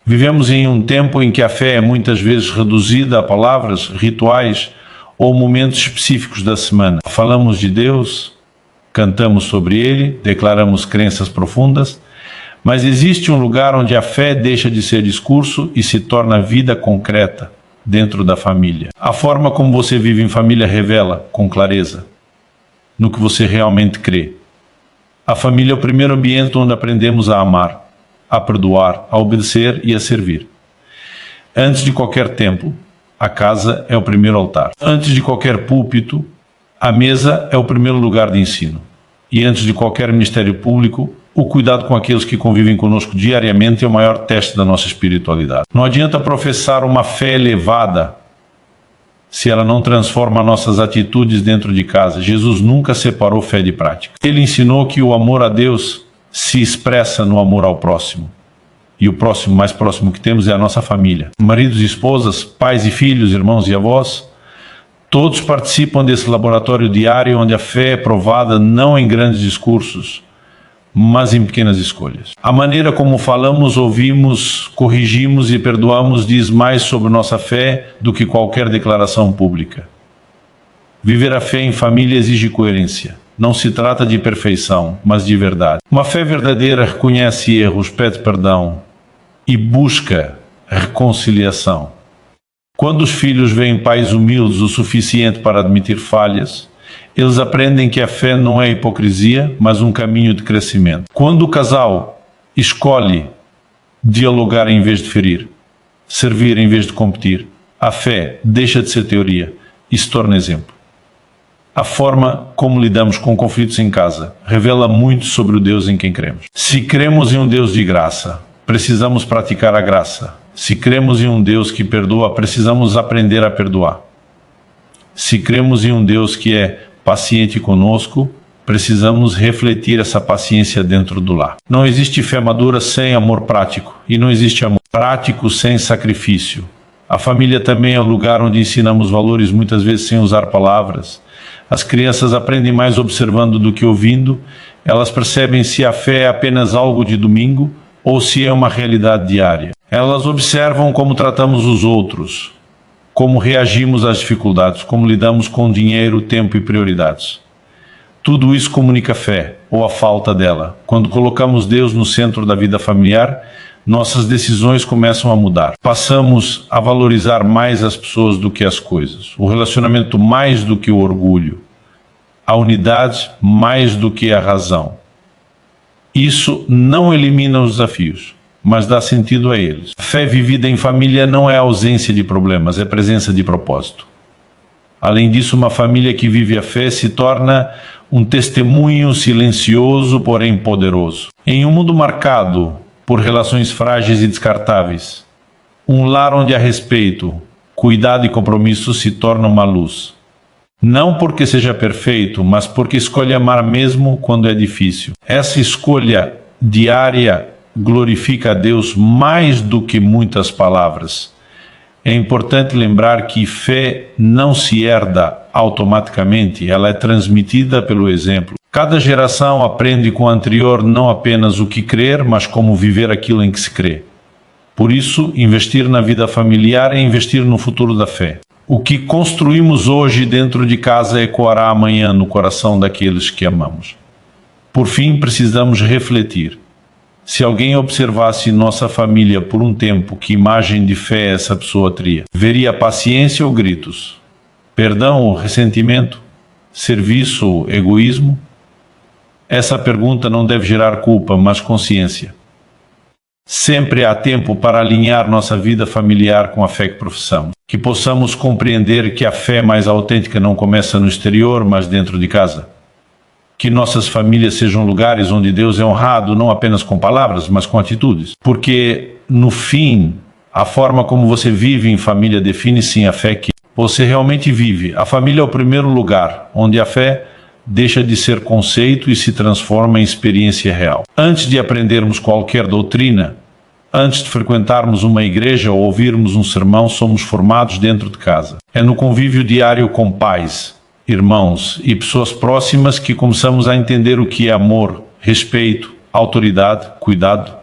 Vivemos em um tempo em que a fé é muitas vezes reduzida a palavras, rituais ou momentos específicos da semana. Falamos de Deus, cantamos sobre Ele, declaramos crenças profundas, mas existe um lugar onde a fé deixa de ser discurso e se torna vida concreta dentro da família. A forma como você vive em família revela, com clareza, no que você realmente crê. A família é o primeiro ambiente onde aprendemos a amar, a perdoar, a obedecer e a servir. Antes de qualquer templo, a casa é o primeiro altar. Antes de qualquer púlpito, a mesa é o primeiro lugar de ensino. E antes de qualquer ministério público, o cuidado com aqueles que convivem conosco diariamente é o maior teste da nossa espiritualidade. Não adianta professar uma fé elevada se ela não transforma nossas atitudes dentro de casa. Jesus nunca separou fé de prática. Ele ensinou que o amor a Deus se expressa no amor ao próximo. E o próximo, mais próximo que temos é a nossa família. Maridos e esposas, pais e filhos, irmãos e avós, todos participam desse laboratório diário onde a fé é provada não em grandes discursos, mas em pequenas escolhas. A maneira como falamos, ouvimos, corrigimos e perdoamos diz mais sobre nossa fé do que qualquer declaração pública. Viver a fé em família exige coerência. Não se trata de perfeição, mas de verdade. Uma fé verdadeira reconhece erros, pede perdão e busca reconciliação. Quando os filhos veem pais humildes o suficiente para admitir falhas, eles aprendem que a fé não é hipocrisia, mas um caminho de crescimento. Quando o casal escolhe dialogar em vez de ferir, servir em vez de competir, a fé deixa de ser teoria e se torna exemplo. A forma como lidamos com conflitos em casa revela muito sobre o Deus em quem cremos. Se cremos em um Deus de graça, precisamos praticar a graça. Se cremos em um Deus que perdoa, precisamos aprender a perdoar. Se cremos em um Deus que é paciente conosco, precisamos refletir essa paciência dentro do lar. Não existe fé madura sem amor prático, e não existe amor prático sem sacrifício. A família também é o lugar onde ensinamos valores, muitas vezes sem usar palavras. As crianças aprendem mais observando do que ouvindo. Elas percebem se a fé é apenas algo de domingo ou se é uma realidade diária. Elas observam como tratamos os outros, como reagimos às dificuldades, como lidamos com dinheiro, tempo e prioridades. Tudo isso comunica fé, ou a falta dela. Quando colocamos Deus no centro da vida familiar, nossas decisões começam a mudar. Passamos a valorizar mais as pessoas do que as coisas, o relacionamento mais do que o orgulho, a unidade mais do que a razão. Isso não elimina os desafios, mas dá sentido a eles. A fé vivida em família não é ausência de problemas, é presença de propósito. Além disso, uma família que vive a fé se torna um testemunho silencioso, porém poderoso. Em um mundo marcado por relações frágeis e descartáveis, um lar onde há respeito, cuidado e compromisso se torna uma luz. Não porque seja perfeito, mas porque escolhe amar mesmo quando é difícil. Essa escolha diária glorifica a Deus mais do que muitas palavras. É importante lembrar que fé não se herda automaticamente, ela é transmitida pelo exemplo. Cada geração aprende com a anterior não apenas o que crer, mas como viver aquilo em que se crê. Por isso, investir na vida familiar é investir no futuro da fé. O que construímos hoje dentro de casa ecoará amanhã no coração daqueles que amamos. Por fim, precisamos refletir. Se alguém observasse nossa família por um tempo, que imagem de fé essa pessoa teria? Veria paciência ou gritos? Perdão ou ressentimento? Serviço ou egoísmo? Essa pergunta não deve gerar culpa, mas consciência. Sempre há tempo para alinhar nossa vida familiar com a fé que professamos. Que possamos compreender que a fé mais autêntica não começa no exterior, mas dentro de casa. Que nossas famílias sejam lugares onde Deus é honrado, não apenas com palavras, mas com atitudes. Porque, no fim, a forma como você vive em família define sim a fé que você realmente vive. A família é o primeiro lugar onde a fé deixa de ser conceito e se transforma em experiência real. Antes de aprendermos qualquer doutrina, antes de frequentarmos uma igreja ou ouvirmos um sermão, somos formados dentro de casa. É no convívio diário com pais, irmãos e pessoas próximas que começamos a entender o que é amor, respeito, autoridade, cuidado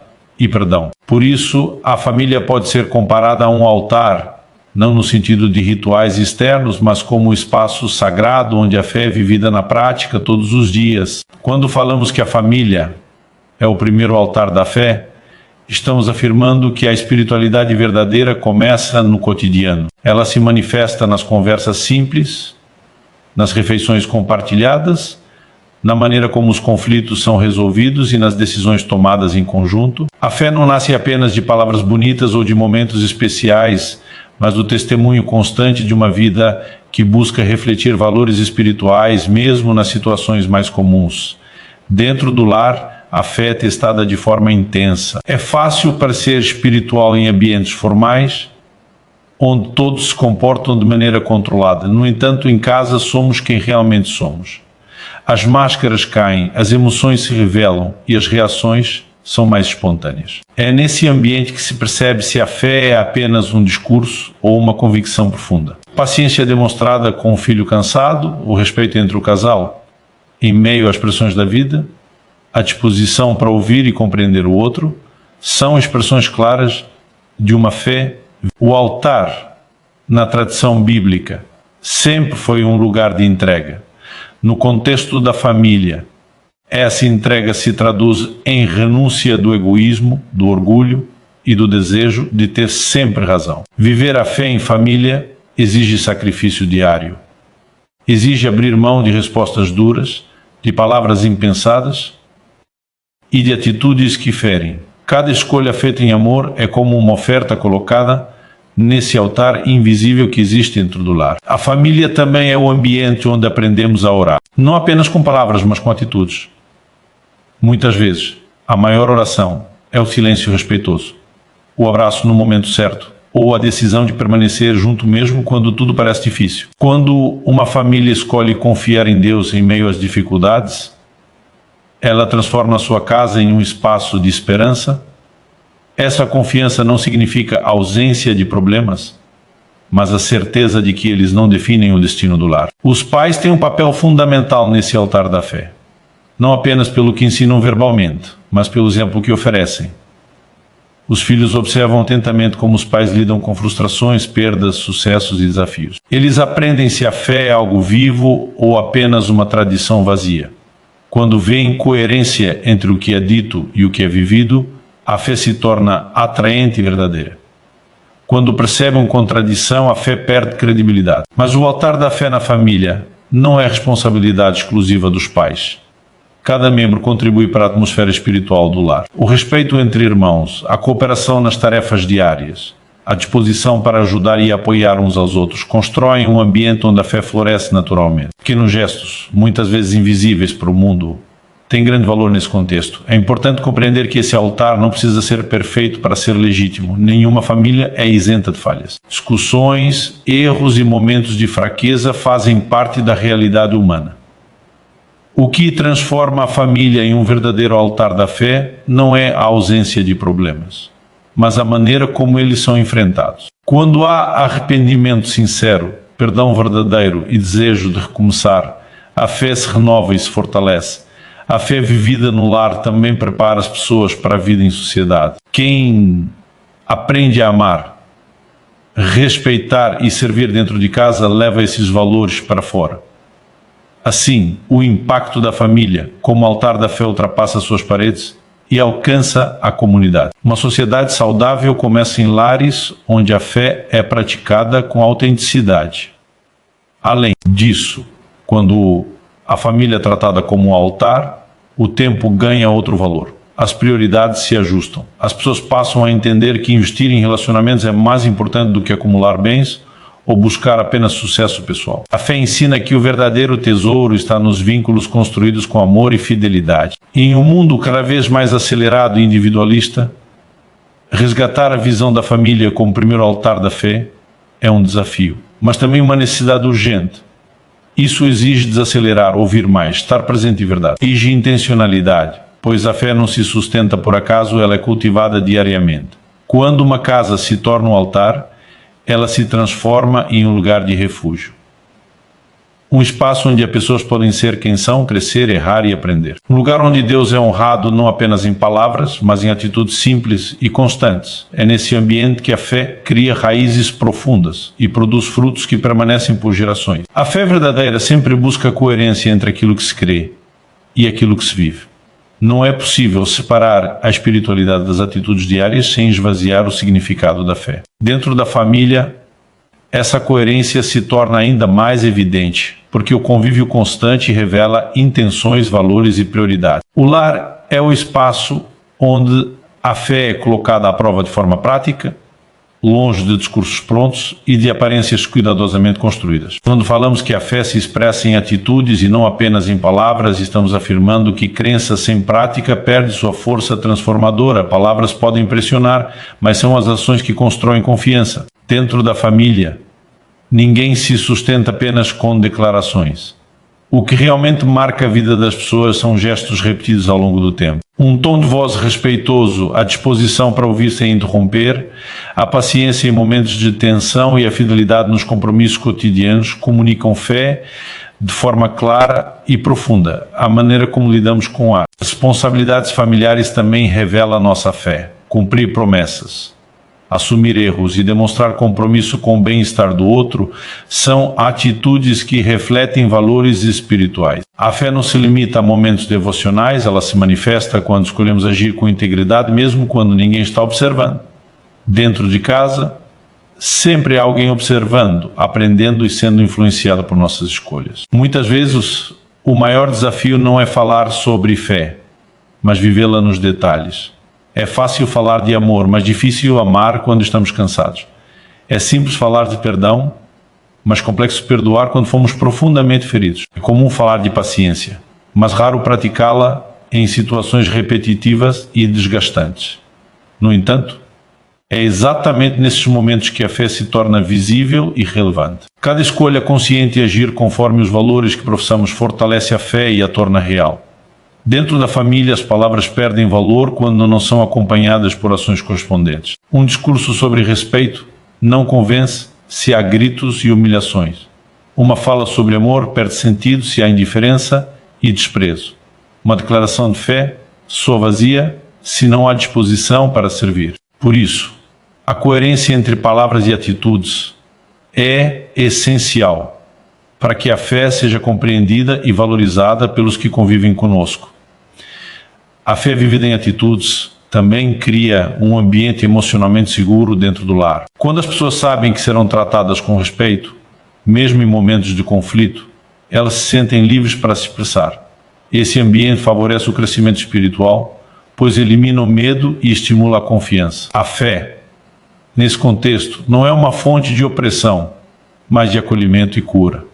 e perdão. Por isso, a família pode ser comparada a um altar, não no sentido de rituais externos, mas como um espaço sagrado onde a fé é vivida na prática todos os dias. Quando falamos que a família é o primeiro altar da fé, estamos afirmando que a espiritualidade verdadeira começa no cotidiano. Ela se manifesta nas conversas simples, nas refeições compartilhadas, na maneira como os conflitos são resolvidos e nas decisões tomadas em conjunto. A fé não nasce apenas de palavras bonitas ou de momentos especiais, mas do testemunho constante de uma vida que busca refletir valores espirituais mesmo nas situações mais comuns. Dentro do lar, a fé é testada de forma intensa. É fácil parecer espiritual em ambientes formais, onde todos se comportam de maneira controlada. No entanto, em casa somos quem realmente somos. As máscaras caem, as emoções se revelam e as reações são mais espontâneas. É nesse ambiente que se percebe se a fé é apenas um discurso ou uma convicção profunda. Paciência demonstrada com o filho cansado, o respeito entre o casal, em meio às pressões da vida, a disposição para ouvir e compreender o outro, são expressões claras de uma fé. O altar, na tradição bíblica, sempre foi um lugar de entrega. No contexto da família, essa entrega se traduz em renúncia do egoísmo, do orgulho e do desejo de ter sempre razão. Viver a fé em família exige sacrifício diário. Exige abrir mão de respostas duras, de palavras impensadas e de atitudes que ferem. Cada escolha feita em amor é como uma oferta colocada nesse altar invisível que existe dentro do lar. A família também é o ambiente onde aprendemos a orar. Não apenas com palavras, mas com atitudes. Muitas vezes, a maior oração é o silêncio respeitoso, o abraço no momento certo, ou a decisão de permanecer junto mesmo quando tudo parece difícil. Quando uma família escolhe confiar em Deus em meio às dificuldades, ela transforma a sua casa em um espaço de esperança. Essa confiança não significa ausência de problemas, mas a certeza de que eles não definem o destino do lar. Os pais têm um papel fundamental nesse altar da fé, não apenas pelo que ensinam verbalmente, mas pelo exemplo que oferecem. Os filhos observam atentamente como os pais lidam com frustrações, perdas, sucessos e desafios. Eles aprendem se a fé é algo vivo ou apenas uma tradição vazia. Quando vêem coerência entre o que é dito e o que é vivido, a fé se torna atraente e verdadeira. Quando percebem contradição, a fé perde credibilidade. Mas o altar da fé na família não é responsabilidade exclusiva dos pais. Cada membro contribui para a atmosfera espiritual do lar. O respeito entre irmãos, a cooperação nas tarefas diárias, a disposição para ajudar e apoiar uns aos outros constroem um ambiente onde a fé floresce naturalmente. Pequenos gestos, muitas vezes invisíveis para o mundo, têm grande valor nesse contexto. É importante compreender que esse altar não precisa ser perfeito para ser legítimo. Nenhuma família é isenta de falhas. Discussões, erros e momentos de fraqueza fazem parte da realidade humana. O que transforma a família em um verdadeiro altar da fé não é a ausência de problemas, mas a maneira como eles são enfrentados. Quando há arrependimento sincero, perdão verdadeiro e desejo de recomeçar, a fé se renova e se fortalece. A fé vivida no lar também prepara as pessoas para a vida em sociedade. Quem aprende a amar, respeitar e servir dentro de casa leva esses valores para fora. Assim, o impacto da família, como altar da fé, ultrapassa suas paredes e alcança a comunidade. Uma sociedade saudável começa em lares onde a fé é praticada com autenticidade. Além disso, quando a família é tratada como um altar, o tempo ganha outro valor. As prioridades se ajustam. As pessoas passam a entender que investir em relacionamentos é mais importante do que acumular bens ou buscar apenas sucesso pessoal. A fé ensina que o verdadeiro tesouro está nos vínculos construídos com amor e fidelidade. E em um mundo cada vez mais acelerado e individualista, resgatar a visão da família como primeiro altar da fé é um desafio, mas também uma necessidade urgente. Isso exige desacelerar, ouvir mais, estar presente de verdade. Exige intencionalidade, pois a fé não se sustenta por acaso, ela é cultivada diariamente. Quando uma casa se torna um altar, ela se transforma em um lugar de refúgio. Um espaço onde as pessoas podem ser quem são, crescer, errar e aprender. Um lugar onde Deus é honrado não apenas em palavras, mas em atitudes simples e constantes. É nesse ambiente que a fé cria raízes profundas e produz frutos que permanecem por gerações. A fé verdadeira sempre busca coerência entre aquilo que se crê e aquilo que se vive. Não é possível separar a espiritualidade das atitudes diárias sem esvaziar o significado da fé. Dentro da família, essa coerência se torna ainda mais evidente, porque o convívio constante revela intenções, valores e prioridades. O lar é o espaço onde a fé é colocada à prova de forma prática, longe de discursos prontos e de aparências cuidadosamente construídas. Quando falamos que a fé se expressa em atitudes e não apenas em palavras, estamos afirmando que crença sem prática perde sua força transformadora. Palavras podem impressionar, mas são as ações que constroem confiança. Dentro da família, ninguém se sustenta apenas com declarações. O que realmente marca a vida das pessoas são gestos repetidos ao longo do tempo. Um tom de voz respeitoso, a disposição para ouvir sem interromper, a paciência em momentos de tensão e a fidelidade nos compromissos cotidianos comunicam fé de forma clara e profunda. A maneira como lidamos com as responsabilidades familiares também revela a nossa fé. Cumprir promessas, assumir erros e demonstrar compromisso com o bem-estar do outro são atitudes que refletem valores espirituais. A fé não se limita a momentos devocionais, ela se manifesta quando escolhemos agir com integridade, mesmo quando ninguém está observando. Dentro de casa, sempre há alguém observando, aprendendo e sendo influenciado por nossas escolhas. Muitas vezes, o maior desafio não é falar sobre fé, mas vivê-la nos detalhes. É fácil falar de amor, mas difícil amar quando estamos cansados. É simples falar de perdão, mas complexo perdoar quando fomos profundamente feridos. É comum falar de paciência, mas raro praticá-la em situações repetitivas e desgastantes. No entanto, é exatamente nesses momentos que a fé se torna visível e relevante. Cada escolha consciente e agir conforme os valores que professamos fortalece a fé e a torna real. Dentro da família, as palavras perdem valor quando não são acompanhadas por ações correspondentes. Um discurso sobre respeito não convence se há gritos e humilhações. Uma fala sobre amor perde sentido se há indiferença e desprezo. Uma declaração de fé soa vazia se não há disposição para servir. Por isso, a coerência entre palavras e atitudes é essencial para que a fé seja compreendida e valorizada pelos que convivem conosco. A fé vivida em atitudes também cria um ambiente emocionalmente seguro dentro do lar. Quando as pessoas sabem que serão tratadas com respeito, mesmo em momentos de conflito, elas se sentem livres para se expressar. Esse ambiente favorece o crescimento espiritual, pois elimina o medo e estimula a confiança. A fé, nesse contexto, não é uma fonte de opressão, mas de acolhimento e cura.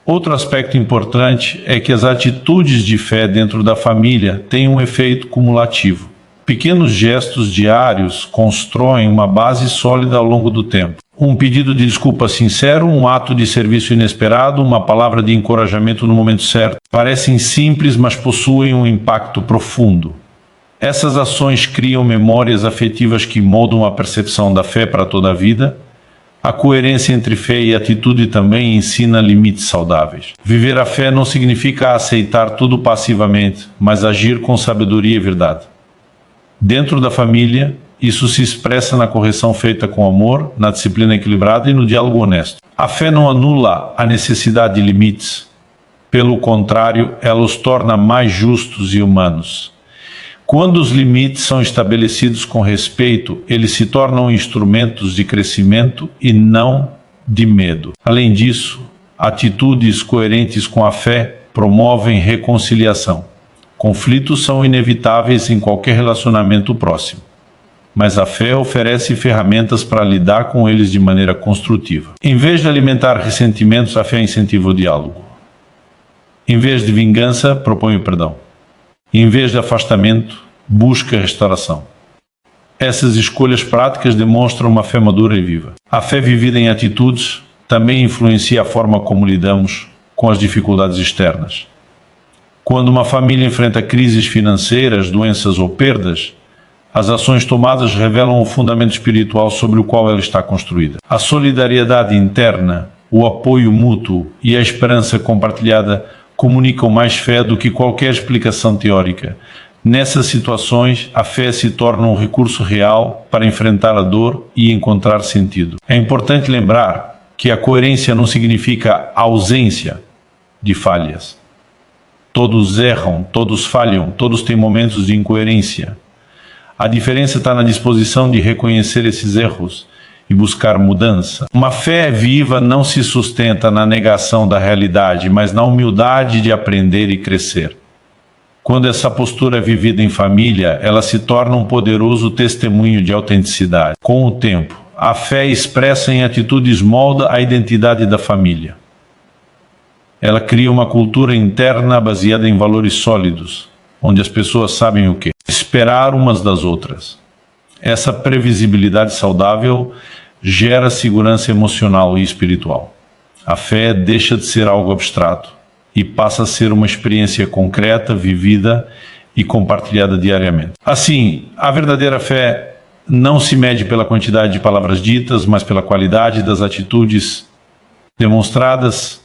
Outro aspecto importante é que as atitudes de fé dentro da família têm um efeito cumulativo. Pequenos gestos diários constroem uma base sólida ao longo do tempo. Um pedido de desculpa sincero, um ato de serviço inesperado, uma palavra de encorajamento no momento certo. Parecem simples, mas possuem um impacto profundo. Essas ações criam memórias afetivas que moldam a percepção da fé para toda a vida. A coerência entre fé e atitude também ensina limites saudáveis. Viver a fé não significa aceitar tudo passivamente, mas agir com sabedoria e verdade. Dentro da família, isso se expressa na correção feita com amor, na disciplina equilibrada e no diálogo honesto. A fé não anula a necessidade de limites. Pelo contrário, ela os torna mais justos e humanos. Quando os limites são estabelecidos com respeito, eles se tornam instrumentos de crescimento e não de medo. Além disso, atitudes coerentes com a fé promovem reconciliação. Conflitos são inevitáveis em qualquer relacionamento próximo, mas a fé oferece ferramentas para lidar com eles de maneira construtiva. Em vez de alimentar ressentimentos, a fé incentiva o diálogo. Em vez de vingança, propõe o perdão. Em vez de afastamento, busca restauração. Essas escolhas práticas demonstram uma fé madura e viva. A fé vivida em atitudes também influencia a forma como lidamos com as dificuldades externas. Quando uma família enfrenta crises financeiras, doenças ou perdas, as ações tomadas revelam o fundamento espiritual sobre o qual ela está construída. A solidariedade interna, o apoio mútuo e a esperança compartilhada comunicam mais fé do que qualquer explicação teórica. Nessas situações, a fé se torna um recurso real para enfrentar a dor e encontrar sentido. É importante lembrar que a coerência não significa ausência de falhas. Todos erram, todos falham, todos têm momentos de incoerência. A diferença está na disposição de reconhecer esses erros e buscar mudança. Uma fé viva não se sustenta na negação da realidade, mas na humildade de aprender e crescer. Quando essa postura é vivida em família, ela se torna um poderoso testemunho de autenticidade. Com o tempo, a fé expressa em atitudes molda a identidade da família. Ela cria uma cultura interna baseada em valores sólidos, onde as pessoas sabem o que esperar umas das outras. Essa previsibilidade saudável gera segurança emocional e espiritual. A fé deixa de ser algo abstrato e passa a ser uma experiência concreta, vivida e compartilhada diariamente. Assim, a verdadeira fé não se mede pela quantidade de palavras ditas, mas pela qualidade das atitudes demonstradas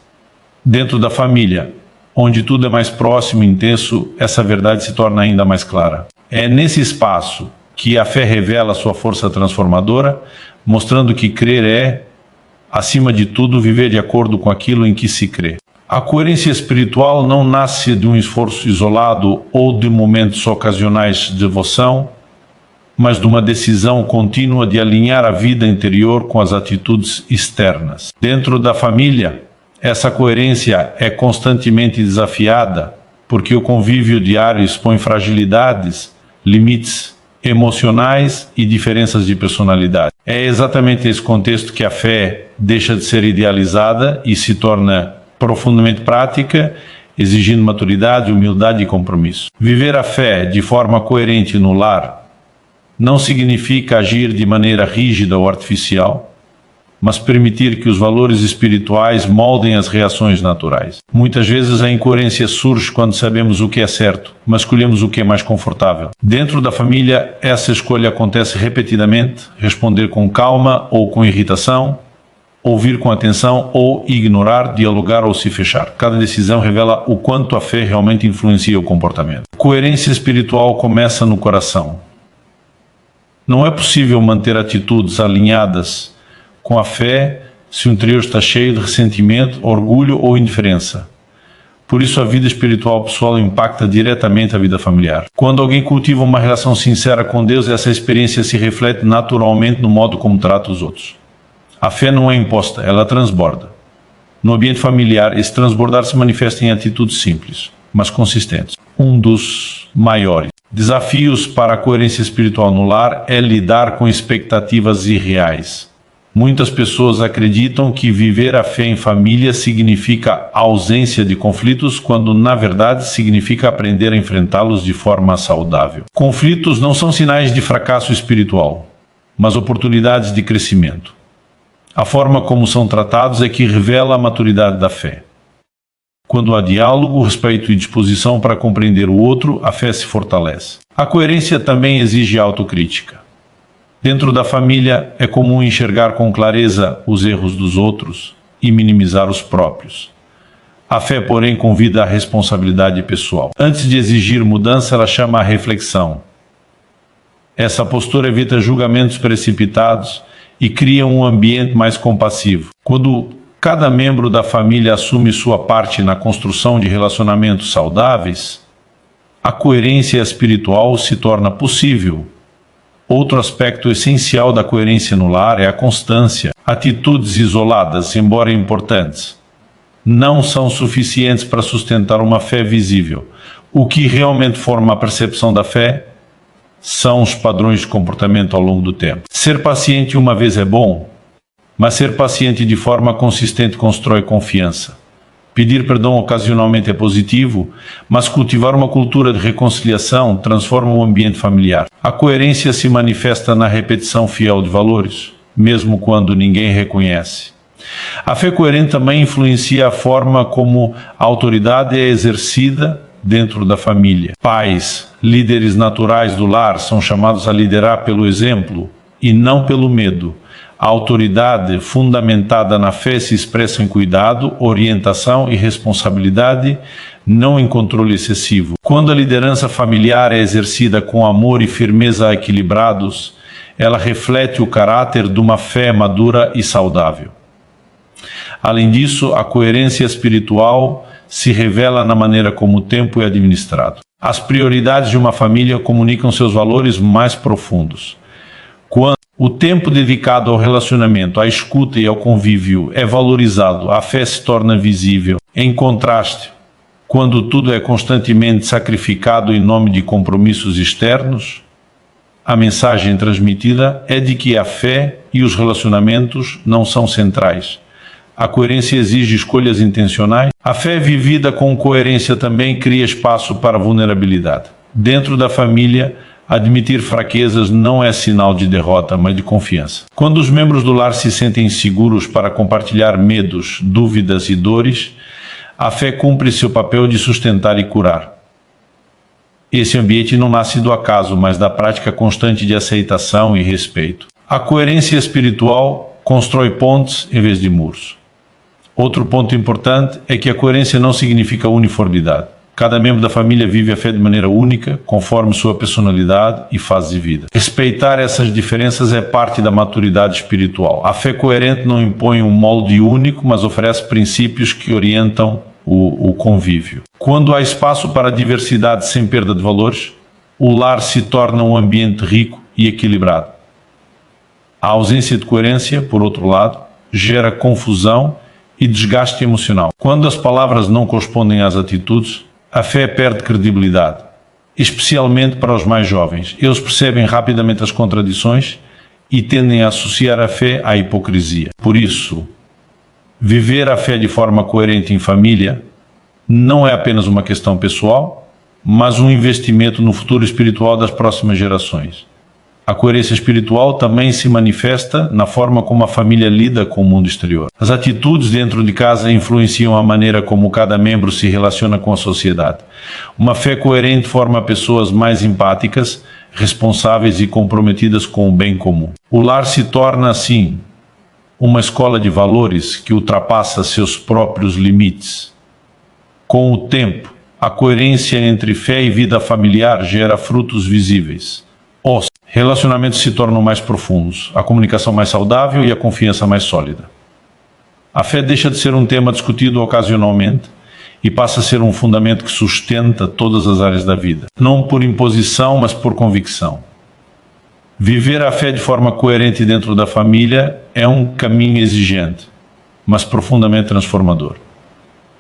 dentro da família, onde tudo é mais próximo e intenso. Essa verdade se torna ainda mais clara. É nesse espaço que a fé revela sua força transformadora, mostrando que crer é, acima de tudo, viver de acordo com aquilo em que se crê. A coerência espiritual não nasce de um esforço isolado ou de momentos ocasionais de devoção, mas de uma decisão contínua de alinhar a vida interior com as atitudes externas. Dentro da família, essa coerência é constantemente desafiada, porque o convívio diário expõe fragilidades, limites emocionais e diferenças de personalidade. É exatamente esse contexto que a fé deixa de ser idealizada e se torna profundamente prática, exigindo maturidade, humildade e compromisso. Viver a fé de forma coerente no lar não significa agir de maneira rígida ou artificial, mas permitir que os valores espirituais moldem as reações naturais. Muitas vezes a incoerência surge quando sabemos o que é certo, mas escolhemos o que é mais confortável. Dentro da família, essa escolha acontece repetidamente: responder com calma ou com irritação, ouvir com atenção ou ignorar, dialogar ou se fechar. Cada decisão revela o quanto a fé realmente influencia o comportamento. Coerência espiritual começa no coração. Não é possível manter atitudes alinhadas com a fé se o interior está cheio de ressentimento, orgulho ou indiferença. Por isso a vida espiritual pessoal impacta diretamente a vida familiar. Quando alguém cultiva uma relação sincera com Deus, essa experiência se reflete naturalmente no modo como trata os outros. A fé não é imposta, ela transborda. No ambiente familiar, esse transbordar se manifesta em atitudes simples, mas consistentes. Um dos maiores desafios para a coerência espiritual no lar é lidar com expectativas irreais. Muitas pessoas acreditam que viver a fé em família significa ausência de conflitos, quando na verdade significa aprender a enfrentá-los de forma saudável. Conflitos não são sinais de fracasso espiritual, mas oportunidades de crescimento. A forma como são tratados é que revela a maturidade da fé. Quando há diálogo, respeito e disposição para compreender o outro, a fé se fortalece. A coerência também exige autocrítica. Dentro da família, é comum enxergar com clareza os erros dos outros e minimizar os próprios. A fé, porém, convida à responsabilidade pessoal. Antes de exigir mudança, ela chama à reflexão. Essa postura evita julgamentos precipitados e cria um ambiente mais compassivo. Quando cada membro da família assume sua parte na construção de relacionamentos saudáveis, a coerência espiritual se torna possível. Outro aspecto essencial da coerência no lar é a constância. Atitudes isoladas, embora importantes, não são suficientes para sustentar uma fé visível. O que realmente forma a percepção da fé são os padrões de comportamento ao longo do tempo. Ser paciente uma vez é bom, mas ser paciente de forma consistente constrói confiança. Pedir perdão ocasionalmente é positivo, mas cultivar uma cultura de reconciliação transforma o ambiente familiar. A coerência se manifesta na repetição fiel de valores, mesmo quando ninguém reconhece. A fé coerente também influencia a forma como a autoridade é exercida dentro da família. Pais, líderes naturais do lar, são chamados a liderar pelo exemplo e não pelo medo. A autoridade fundamentada na fé se expressa em cuidado, orientação e responsabilidade, não em controle excessivo. Quando a liderança familiar é exercida com amor e firmeza equilibrados, ela reflete o caráter de uma fé madura e saudável. Além disso, a coerência espiritual se revela na maneira como o tempo é administrado. As prioridades de uma família comunicam seus valores mais profundos. Quando o tempo dedicado ao relacionamento, à escuta e ao convívio é valorizado, a fé se torna visível. Em contraste, quando tudo é constantemente sacrificado em nome de compromissos externos, a mensagem transmitida é de que a fé e os relacionamentos não são centrais. A coerência exige escolhas intencionais. A fé vivida com coerência também cria espaço para vulnerabilidade. Dentro da família, admitir fraquezas não é sinal de derrota, mas de confiança. Quando os membros do lar se sentem seguros para compartilhar medos, dúvidas e dores, a fé cumpre seu papel de sustentar e curar. Esse ambiente não nasce do acaso, mas da prática constante de aceitação e respeito. A coerência espiritual constrói pontes em vez de muros. Outro ponto importante é que a coerência não significa uniformidade. Cada membro da família vive a fé de maneira única, conforme sua personalidade e fase de vida. Respeitar essas diferenças é parte da maturidade espiritual. A fé coerente não impõe um molde único, mas oferece princípios que orientam o convívio. Quando há espaço para a diversidade sem perda de valores, o lar se torna um ambiente rico e equilibrado. A ausência de coerência, por outro lado, gera confusão e desgaste emocional. Quando as palavras não correspondem às atitudes, a fé perde credibilidade, especialmente para os mais jovens. Eles percebem rapidamente as contradições e tendem a associar a fé à hipocrisia. Por isso, viver a fé de forma coerente em família não é apenas uma questão pessoal, mas um investimento no futuro espiritual das próximas gerações. A coerência espiritual também se manifesta na forma como a família lida com o mundo exterior. As atitudes dentro de casa influenciam a maneira como cada membro se relaciona com a sociedade. Uma fé coerente forma pessoas mais empáticas, responsáveis e comprometidas com o bem comum. O lar se torna, assim, uma escola de valores que ultrapassa seus próprios limites. Com o tempo, a coerência entre fé e vida familiar gera frutos visíveis. Os relacionamentos se tornam mais profundos, a comunicação mais saudável e a confiança mais sólida. A fé deixa de ser um tema discutido ocasionalmente e passa a ser um fundamento que sustenta todas as áreas da vida, não por imposição, mas por convicção. Viver a fé de forma coerente dentro da família é um caminho exigente, mas profundamente transformador.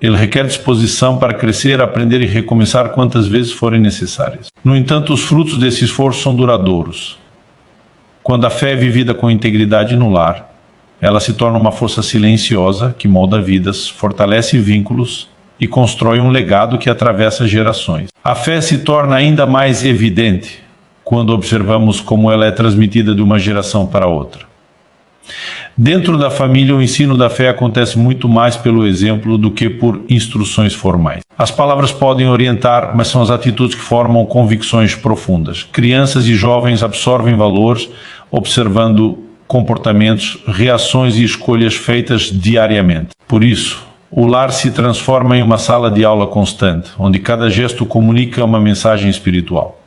Ele requer disposição para crescer, aprender e recomeçar quantas vezes forem necessárias. No entanto, os frutos desse esforço são duradouros. Quando a fé é vivida com integridade no lar, ela se torna uma força silenciosa que molda vidas, fortalece vínculos e constrói um legado que atravessa gerações. A fé se torna ainda mais evidente quando observamos como ela é transmitida de uma geração para outra. Dentro da família, o ensino da fé acontece muito mais pelo exemplo do que por instruções formais. As palavras podem orientar, mas são as atitudes que formam convicções profundas. Crianças e jovens absorvem valores, observando comportamentos, reações e escolhas feitas diariamente. Por isso, o lar se transforma em uma sala de aula constante, onde cada gesto comunica uma mensagem espiritual.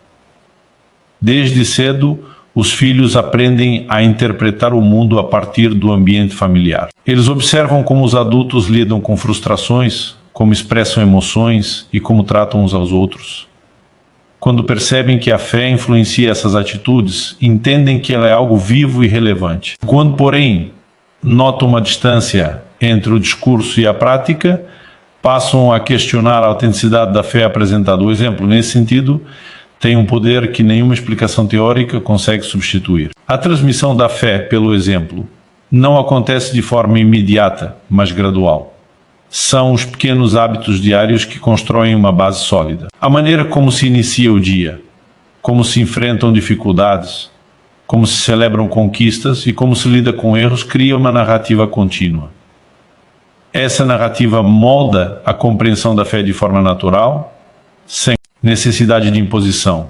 Desde cedo, os filhos aprendem a interpretar o mundo a partir do ambiente familiar. Eles observam como os adultos lidam com frustrações, como expressam emoções e como tratam uns aos outros. Quando percebem que a fé influencia essas atitudes, entendem que ela é algo vivo e relevante. Quando, porém, notam uma distância entre o discurso e a prática, passam a questionar a autenticidade da fé apresentada. O exemplo, nesse sentido, tem um poder que nenhuma explicação teórica consegue substituir. A transmissão da fé pelo exemplo não acontece de forma imediata, mas gradual. São os pequenos hábitos diários que constroem uma base sólida. A maneira como se inicia o dia, como se enfrentam dificuldades, como se celebram conquistas e como se lida com erros cria uma narrativa contínua. Essa narrativa molda a compreensão da fé de forma natural, sem necessidade de imposição.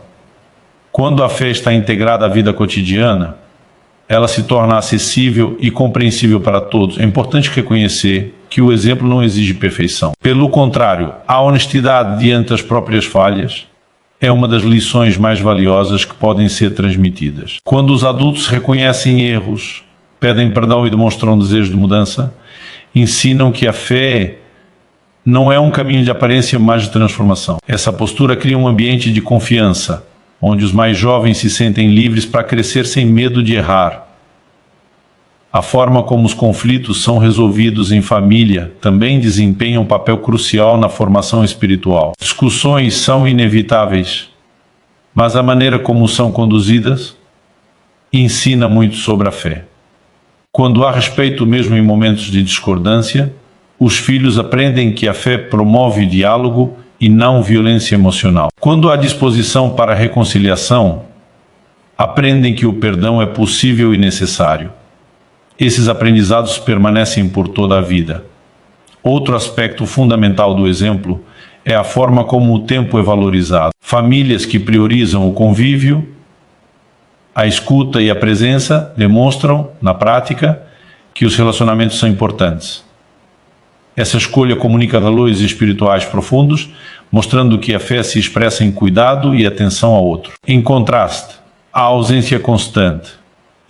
Quando a fé está integrada à vida cotidiana, ela se torna acessível e compreensível para todos. É importante reconhecer que o exemplo não exige perfeição. Pelo contrário, a honestidade diante das próprias falhas é uma das lições mais valiosas que podem ser transmitidas. Quando os adultos reconhecem erros, pedem perdão e demonstram desejo de mudança, ensinam que a fé não é um caminho de aparência, mas de transformação. Essa postura cria um ambiente de confiança, onde os mais jovens se sentem livres para crescer sem medo de errar. A forma como os conflitos são resolvidos em família também desempenha um papel crucial na formação espiritual. Discussões são inevitáveis, mas a maneira como são conduzidas ensina muito sobre a fé. Quando há respeito mesmo em momentos de discordância, os filhos aprendem que a fé promove diálogo e não violência emocional. Quando há disposição para a reconciliação, aprendem que o perdão é possível e necessário. Esses aprendizados permanecem por toda a vida. Outro aspecto fundamental do exemplo é a forma como o tempo é valorizado. Famílias que priorizam o convívio, a escuta e a presença demonstram, na prática, que os relacionamentos são importantes. Essa escolha comunica valores espirituais profundos, mostrando que a fé se expressa em cuidado e atenção ao outro. Em contraste, a ausência constante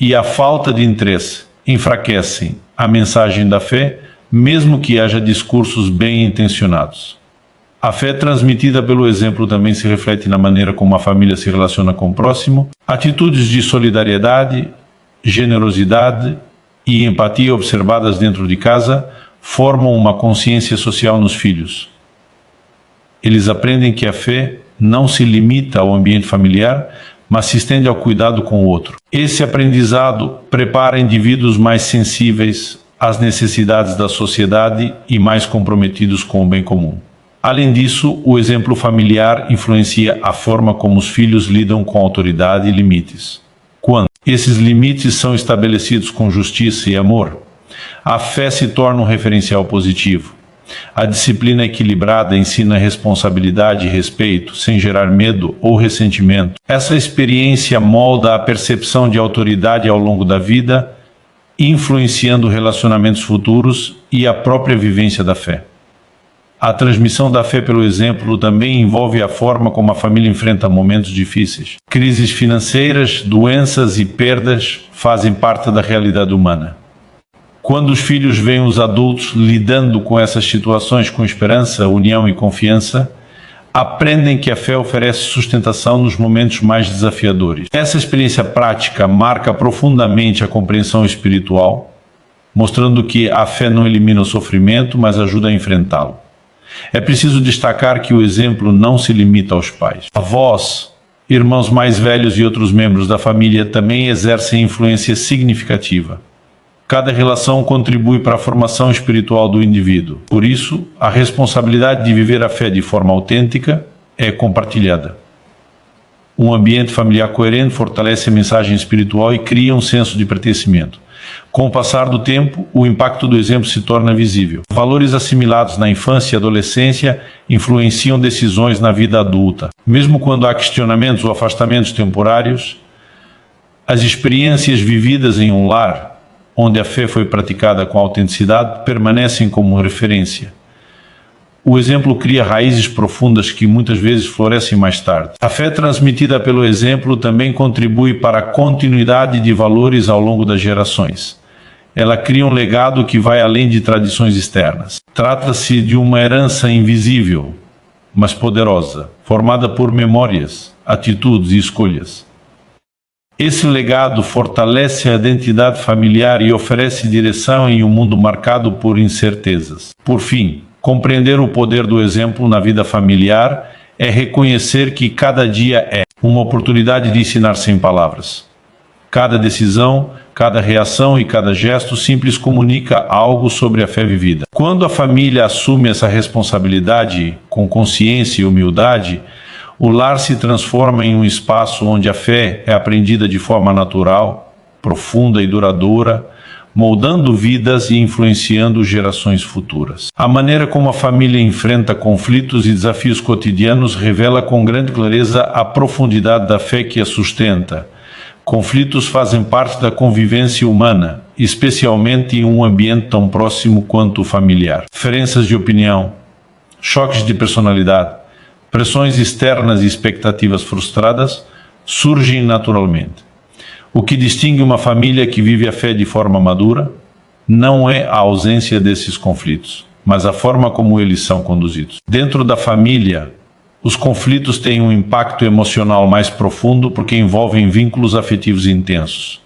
e a falta de interesse enfraquecem a mensagem da fé, mesmo que haja discursos bem intencionados. A fé transmitida pelo exemplo também se reflete na maneira como a família se relaciona com o próximo. Atitudes de solidariedade, generosidade e empatia observadas dentro de casa formam uma consciência social nos filhos. Eles aprendem que a fé não se limita ao ambiente familiar, mas se estende ao cuidado com o outro. Esse aprendizado prepara indivíduos mais sensíveis às necessidades da sociedade e mais comprometidos com o bem comum. Além disso, o exemplo familiar influencia a forma como os filhos lidam com autoridade e limites. Quando esses limites são estabelecidos com justiça e amor, a fé se torna um referencial positivo. A disciplina equilibrada ensina responsabilidade e respeito, sem gerar medo ou ressentimento. Essa experiência molda a percepção de autoridade ao longo da vida, influenciando relacionamentos futuros e a própria vivência da fé. A transmissão da fé pelo exemplo também envolve a forma como a família enfrenta momentos difíceis. Crises financeiras, doenças e perdas fazem parte da realidade humana. Quando os filhos veem os adultos lidando com essas situações com esperança, união e confiança, aprendem que a fé oferece sustentação nos momentos mais desafiadores. Essa experiência prática marca profundamente a compreensão espiritual, mostrando que a fé não elimina o sofrimento, mas ajuda a enfrentá-lo. É preciso destacar que o exemplo não se limita aos pais. Avós, irmãos mais velhos e outros membros da família também exercem influência significativa. Cada relação contribui para a formação espiritual do indivíduo. Por isso, a responsabilidade de viver a fé de forma autêntica é compartilhada. Um ambiente familiar coerente fortalece a mensagem espiritual e cria um senso de pertencimento. Com o passar do tempo, o impacto do exemplo se torna visível. Valores assimilados na infância e adolescência influenciam decisões na vida adulta. Mesmo quando há questionamentos ou afastamentos temporários, as experiências vividas em um lar, onde a fé foi praticada com autenticidade, permanecem como referência. O exemplo cria raízes profundas que muitas vezes florescem mais tarde. A fé transmitida pelo exemplo também contribui para a continuidade de valores ao longo das gerações. Ela cria um legado que vai além de tradições externas. Trata-se de uma herança invisível, mas poderosa, formada por memórias, atitudes e escolhas. Esse legado fortalece a identidade familiar e oferece direção em um mundo marcado por incertezas. Por fim, compreender o poder do exemplo na vida familiar é reconhecer que cada dia é uma oportunidade de ensinar sem palavras. Cada decisão, cada reação e cada gesto simples comunica algo sobre a fé vivida. Quando a família assume essa responsabilidade com consciência e humildade, o lar se transforma em um espaço onde a fé é aprendida de forma natural, profunda e duradoura, moldando vidas e influenciando gerações futuras. A maneira como a família enfrenta conflitos e desafios cotidianos revela com grande clareza a profundidade da fé que a sustenta, Conflitos fazem parte da convivência humana, especialmente em um ambiente tão próximo quanto o familiar. Diferenças de opinião, choques de personalidade, pressões externas e expectativas frustradas surgem naturalmente. O que distingue uma família que vive a fé de forma madura não é a ausência desses conflitos, mas a forma como eles são conduzidos. Dentro da família, os conflitos têm um impacto emocional mais profundo porque envolvem vínculos afetivos intensos.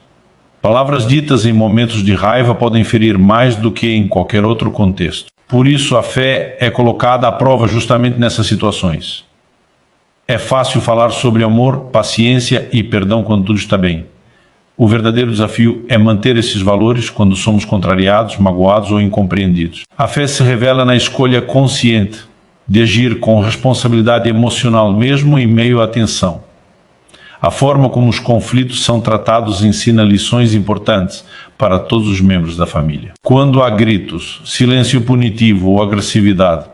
Palavras ditas em momentos de raiva podem ferir mais do que em qualquer outro contexto. Por isso, a fé é colocada à prova justamente nessas situações. É fácil falar sobre amor, paciência e perdão quando tudo está bem. O verdadeiro desafio é manter esses valores quando somos contrariados, magoados ou incompreendidos. A fé se revela na escolha consciente de agir com responsabilidade emocional mesmo em meio à tensão. A forma como os conflitos são tratados ensina lições importantes para todos os membros da família. Quando há gritos, silêncio punitivo ou agressividade,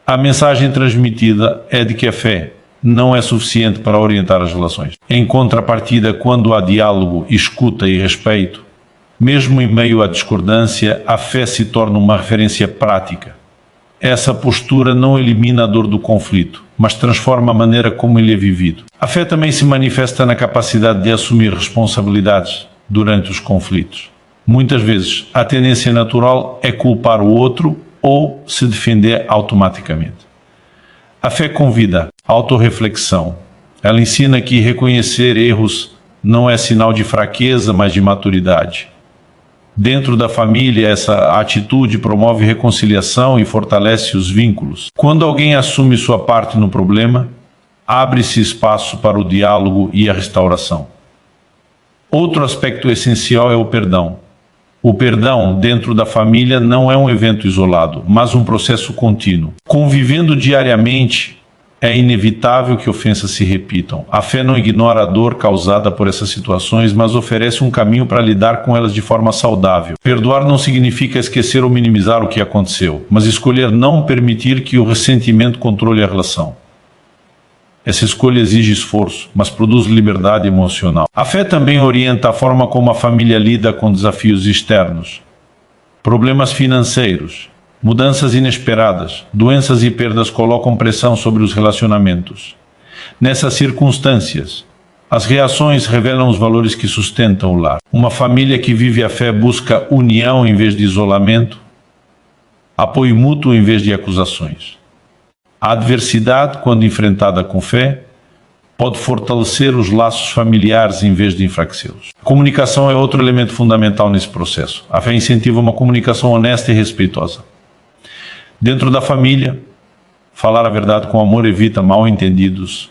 a mensagem transmitida é de que a fé não é suficiente para orientar as relações. Em contrapartida, quando há diálogo, escuta e respeito, mesmo em meio à discordância, a fé se torna uma referência prática. Essa postura não elimina a dor do conflito, mas transforma a maneira como ele é vivido. A fé também se manifesta na capacidade de assumir responsabilidades durante os conflitos. Muitas vezes, a tendência natural é culpar o outro ou se defender automaticamente. A fé convida à autorreflexão. Ela ensina que reconhecer erros não é sinal de fraqueza, mas de maturidade. Dentro da família, essa atitude promove reconciliação e fortalece os vínculos. Quando alguém assume sua parte no problema, abre-se espaço para o diálogo e a restauração. Outro aspecto essencial é o perdão. O perdão dentro da família não é um evento isolado, mas um processo contínuo. Convivendo diariamente, é inevitável que ofensas se repitam. A fé não ignora a dor causada por essas situações, mas oferece um caminho para lidar com elas de forma saudável. Perdoar não significa esquecer ou minimizar o que aconteceu, mas escolher não permitir que o ressentimento controle a relação. Essa escolha exige esforço, mas produz liberdade emocional. A fé também orienta a forma como a família lida com desafios externos. Problemas financeiros, mudanças inesperadas, doenças e perdas colocam pressão sobre os relacionamentos. Nessas circunstâncias, as reações revelam os valores que sustentam o lar. Uma família que vive a fé busca união em vez de isolamento, apoio mútuo em vez de acusações. A adversidade, quando enfrentada com fé, pode fortalecer os laços familiares em vez de enfraquecê-los. A comunicação é outro elemento fundamental nesse processo. A fé incentiva uma comunicação honesta e respeitosa. Dentro da família, falar a verdade com amor evita mal-entendidos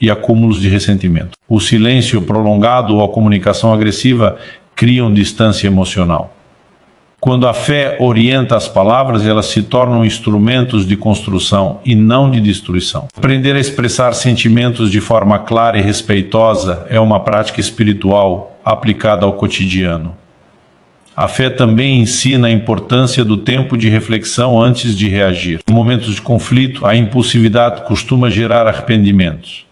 e acúmulos de ressentimento. O silêncio prolongado ou a comunicação agressiva criam distância emocional. Quando a fé orienta as palavras, elas se tornam instrumentos de construção e não de destruição. Aprender a expressar sentimentos de forma clara e respeitosa é uma prática espiritual aplicada ao cotidiano. A fé também ensina a importância do tempo de reflexão antes de reagir. Em momentos de conflito, a impulsividade costuma gerar arrependimentos.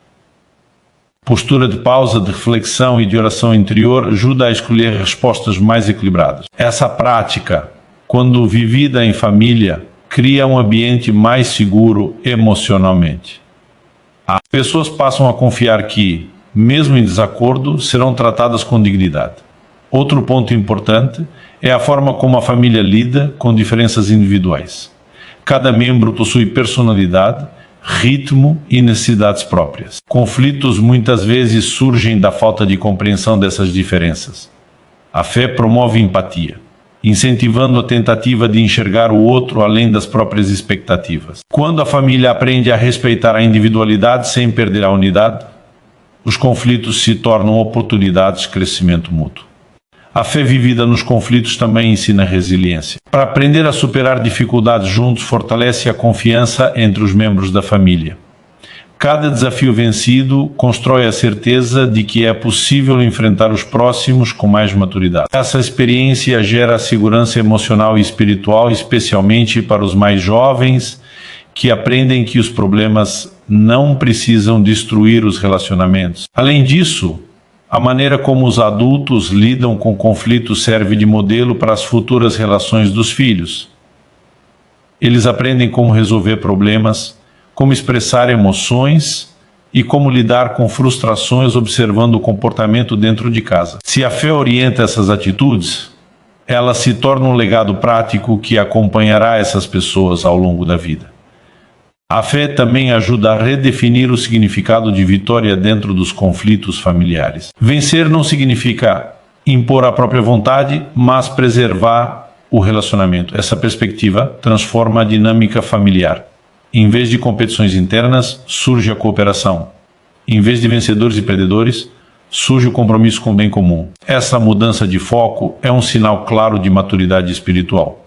Postura de pausa, de reflexão e de oração interior ajuda a escolher respostas mais equilibradas. Essa prática, quando vivida em família, cria um ambiente mais seguro emocionalmente. As pessoas passam a confiar que, mesmo em desacordo, serão tratadas com dignidade. Outro ponto importante é a forma como a família lida com diferenças individuais. Cada membro possui personalidade, ritmo e necessidades próprias. Conflitos muitas vezes surgem da falta de compreensão dessas diferenças. A fé promove empatia, incentivando a tentativa de enxergar o outro além das próprias expectativas. Quando a família aprende a respeitar a individualidade sem perder a unidade, os conflitos se tornam oportunidades de crescimento mútuo. A fé vivida nos conflitos também ensina resiliência. Para aprender a superar dificuldades juntos, fortalece a confiança entre os membros da família. Cada desafio vencido constrói a certeza de que é possível enfrentar os próximos com mais maturidade. Essa experiência gera segurança emocional e espiritual, especialmente para os mais jovens, que aprendem que os problemas não precisam destruir os relacionamentos. Além disso, A maneira como os adultos lidam com conflitos serve de modelo para as futuras relações dos filhos. Eles aprendem como resolver problemas, como expressar emoções e como lidar com frustrações observando o comportamento dentro de casa. Se a fé orienta essas atitudes, ela se torna um legado prático que acompanhará essas pessoas ao longo da vida. A fé também ajuda a redefinir o significado de vitória dentro dos conflitos familiares. Vencer não significa impor a própria vontade, mas preservar o relacionamento. Essa perspectiva transforma a dinâmica familiar. Em vez de competições internas, surge a cooperação. Em vez de vencedores e perdedores, surge o compromisso com o bem comum. Essa mudança de foco é um sinal claro de maturidade espiritual.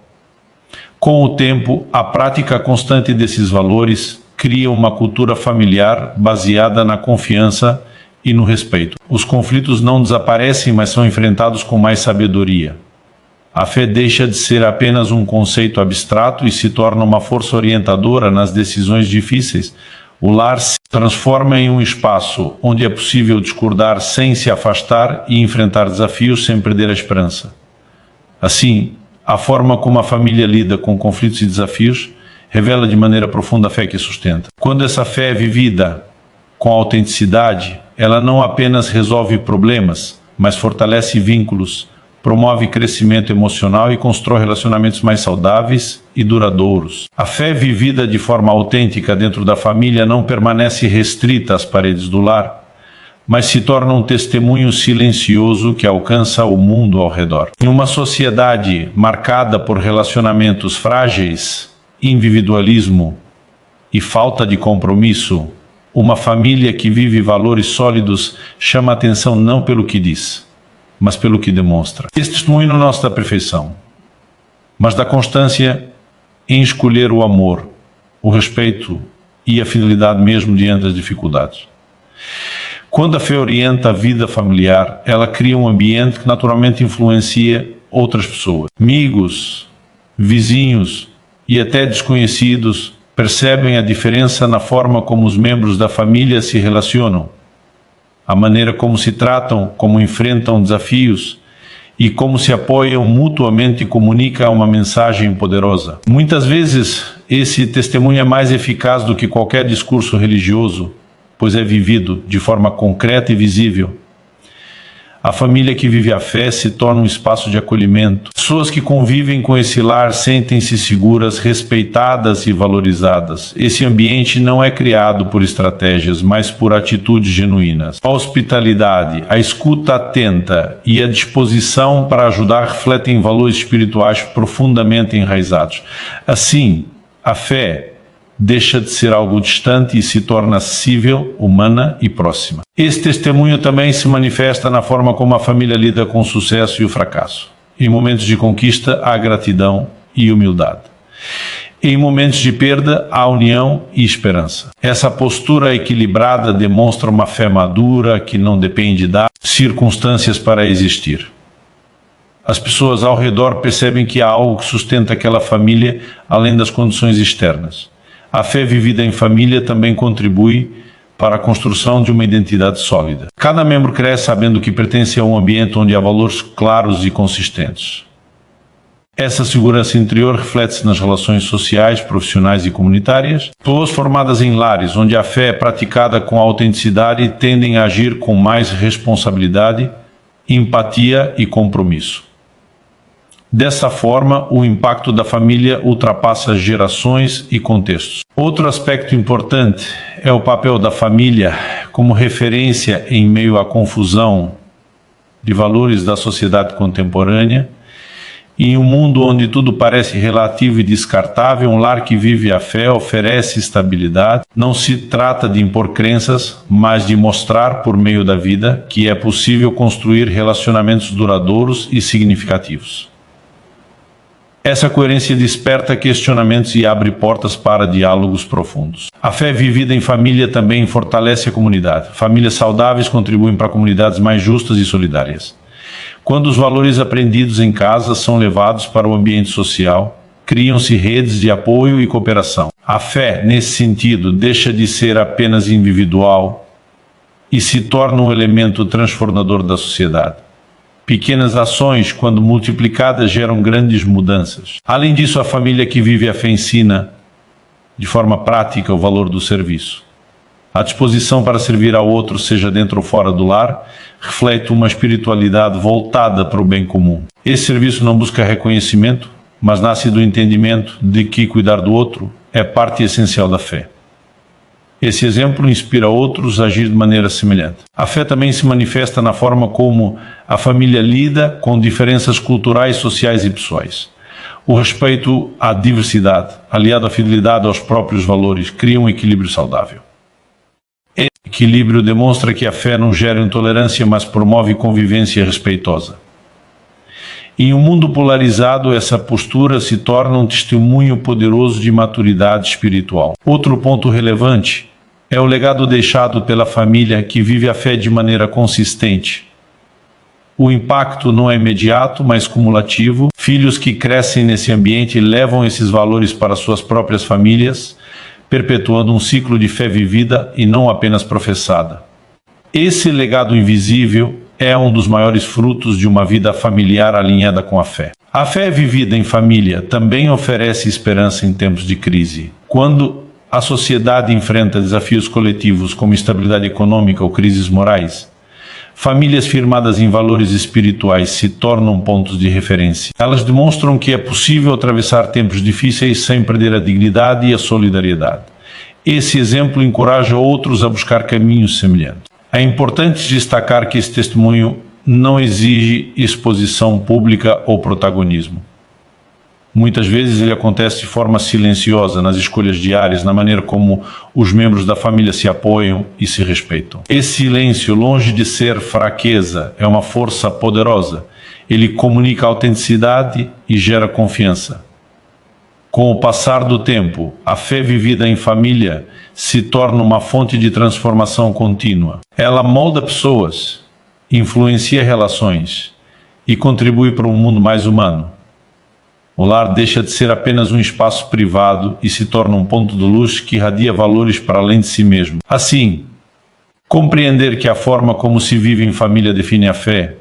Com o tempo, a prática constante desses valores cria uma cultura familiar baseada na confiança e no respeito. Os conflitos não desaparecem, mas são enfrentados com mais sabedoria. A fé deixa de ser apenas um conceito abstrato e se torna uma força orientadora nas decisões difíceis. O lar se transforma em um espaço onde é possível discordar sem se afastar e enfrentar desafios sem perder a esperança. Assim, a forma como a família lida com conflitos e desafios revela de maneira profunda a fé que sustenta. Quando essa fé é vivida com autenticidade, ela não apenas resolve problemas, mas fortalece vínculos, promove crescimento emocional e constrói relacionamentos mais saudáveis e duradouros. A fé vivida de forma autêntica dentro da família não permanece restrita às paredes do lar, mas se torna um testemunho silencioso que alcança o mundo ao redor. Em uma sociedade marcada por relacionamentos frágeis, individualismo e falta de compromisso, uma família que vive valores sólidos chama a atenção não pelo que diz, mas pelo que demonstra. Esse testemunho não é nosso da perfeição, mas da constância em escolher o amor, o respeito e a fidelidade mesmo diante das dificuldades. Quando a fé orienta a vida familiar, ela cria um ambiente que naturalmente influencia outras pessoas. Amigos, vizinhos e até desconhecidos percebem a diferença na forma como os membros da família se relacionam, a maneira como se tratam, como enfrentam desafios e como se apoiam mutuamente comunica uma mensagem poderosa. Muitas vezes, esse testemunho é mais eficaz do que qualquer discurso religioso, pois é vivido de forma concreta e visível. A família que vive a fé se torna um espaço de acolhimento. Pessoas que convivem com esse lar sentem-se seguras, respeitadas e valorizadas. Esse ambiente não é criado por estratégias, mas por atitudes genuínas. A hospitalidade, a escuta atenta e a disposição para ajudar refletem valores espirituais profundamente enraizados. Assim, a fé deixa de ser algo distante e se torna acessível, humana e próxima. Esse testemunho também se manifesta na forma como a família lida com o sucesso e o fracasso. Em momentos de conquista, há gratidão e humildade. Em momentos de perda, há união e esperança. Essa postura equilibrada demonstra uma fé madura que não depende das circunstâncias para existir. As pessoas ao redor percebem que há algo que sustenta aquela família além das condições externas. A fé vivida em família também contribui para a construção de uma identidade sólida. Cada membro cresce sabendo que pertence a um ambiente onde há valores claros e consistentes. Essa segurança interior reflete-se nas relações sociais, profissionais e comunitárias. Pessoas formadas em lares onde a fé é praticada com autenticidade tendem a agir com mais responsabilidade, empatia e compromisso. Dessa forma, o impacto da família ultrapassa gerações e contextos. Outro aspecto importante é o papel da família como referência em meio à confusão de valores da sociedade contemporânea. Em um mundo onde tudo parece relativo e descartável, um lar que vive a fé oferece estabilidade. Não se trata de impor crenças, mas de mostrar por meio da vida que é possível construir relacionamentos duradouros e significativos. Essa coerência desperta questionamentos e abre portas para diálogos profundos. A fé vivida em família também fortalece a comunidade. Famílias saudáveis contribuem para comunidades mais justas e solidárias. Quando os valores aprendidos em casa são levados para o ambiente social, criam-se redes de apoio e cooperação. A fé, nesse sentido, deixa de ser apenas individual e se torna um elemento transformador da sociedade. Pequenas ações, quando multiplicadas, geram grandes mudanças. Além disso, a família que vive a fé ensina, de forma prática, o valor do serviço. A disposição para servir ao outro, seja dentro ou fora do lar, reflete uma espiritualidade voltada para o bem comum. Esse serviço não busca reconhecimento, mas nasce do entendimento de que cuidar do outro é parte essencial da fé. Esse exemplo inspira outros a agir de maneira semelhante. A fé também se manifesta na forma como a família lida com diferenças culturais, sociais e pessoais. O respeito à diversidade, aliado à fidelidade aos próprios valores, cria um equilíbrio saudável. Esse equilíbrio demonstra que a fé não gera intolerância, mas promove convivência respeitosa. Em um mundo polarizado, essa postura se torna um testemunho poderoso de maturidade espiritual. Outro ponto relevante é o legado deixado pela família que vive a fé de maneira consistente. O impacto não é imediato, mas cumulativo. Filhos que crescem nesse ambiente levam esses valores para suas próprias famílias, perpetuando um ciclo de fé vivida e não apenas professada. Esse legado invisível é um dos maiores frutos de uma vida familiar alinhada com a fé. A fé vivida em família também oferece esperança em tempos de crise. Quando a sociedade enfrenta desafios coletivos como instabilidade econômica ou crises morais, famílias firmadas em valores espirituais se tornam pontos de referência. Elas demonstram que é possível atravessar tempos difíceis sem perder a dignidade e a solidariedade. Esse exemplo encoraja outros a buscar caminhos semelhantes. É importante destacar que esse testemunho não exige exposição pública ou protagonismo. Muitas vezes ele acontece de forma silenciosa, nas escolhas diárias, na maneira como os membros da família se apoiam e se respeitam. Esse silêncio, longe de ser fraqueza, é uma força poderosa. Ele comunica autenticidade e gera confiança. Com o passar do tempo, a fé vivida em família se torna uma fonte de transformação contínua. Ela molda pessoas, influencia relações e contribui para um mundo mais humano. O lar deixa de ser apenas um espaço privado e se torna um ponto de luz que irradia valores para além de si mesmo. Assim, compreender que a forma como se vive em família define a fé